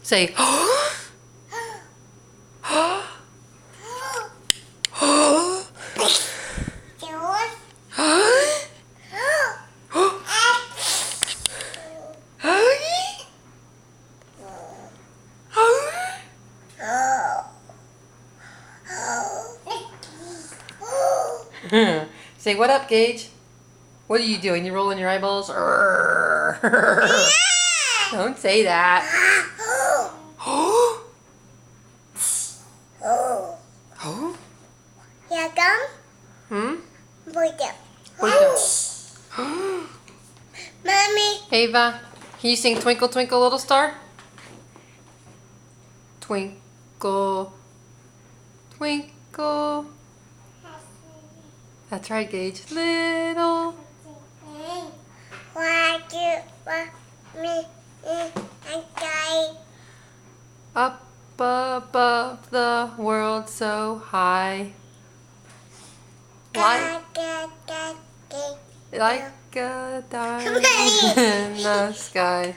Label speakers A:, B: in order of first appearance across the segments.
A: Say, Say, what up, Gage? What are you doing? You rolling your eyeballs? Don't say that.
B: Yeah, come. Buddha. Mommy.
A: Ava, can you sing Twinkle Twinkle Little Star? Twinkle, twinkle. That's right, Gage. Little.
B: Why do you want me in a sky?
A: Up above the world so high. Like a diamond in the sky.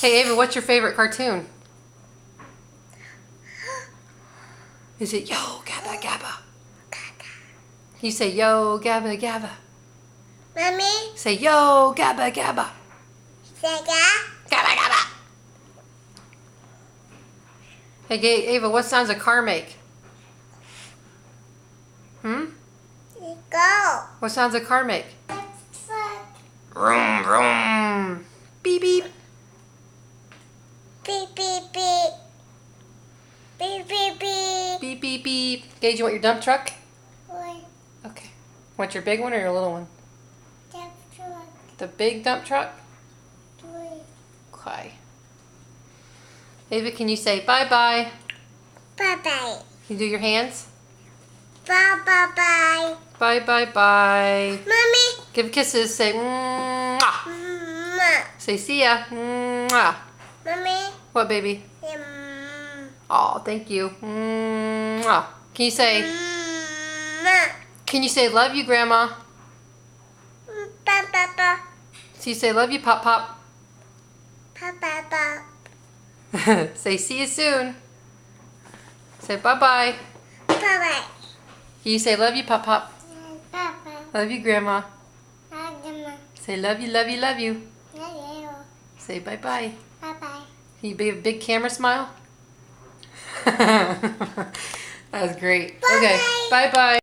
A: Hey, Ava, what's your favorite cartoon? Is it Yo Gabba Gabba? You say Yo Gabba Gabba.
B: Mommy.
A: Say Yo Gabba Gabba.
B: Sega.
A: Gabba Gabba. Hey, Ava, what sounds a car make?
B: Go.
A: What sounds a car make? Vroom, vroom. Beep, beep.
B: Beep, beep, beep. Beep, beep, beep.
A: Beep, beep, beep. Gage, you want your dump truck?
B: One,
A: Okay. Want your big one or your little one?
B: two,
A: The big dump truck?
B: three.
A: Okay. Ava, can you say bye-bye?
B: Bye-bye.
A: Can you do your hands?
B: Bye-bye-bye.
A: Bye-bye-bye.
B: Mommy.
A: Give kisses. Say mwah.
B: Mama.
A: Say see ya. Mwah.
B: Mommy.
A: What, baby? Oh, thank you. Mwah. Can you say, love you, Grandma?
B: Ba-ba-ba.
A: So you say love you, Pop Pop.
B: Ba-ba-ba.
A: Say see you soon. Say bye-bye.
B: Bye-bye.
A: You say love you, Pop Pop.
B: Bye-bye.
A: Love you, Grandma.
B: Bye-bye.
A: Say love you, love you, love you.
B: Love you.
A: Say bye-bye.
B: Bye-bye.
A: Can you be a big camera smile? That was great. Okay, bye-bye.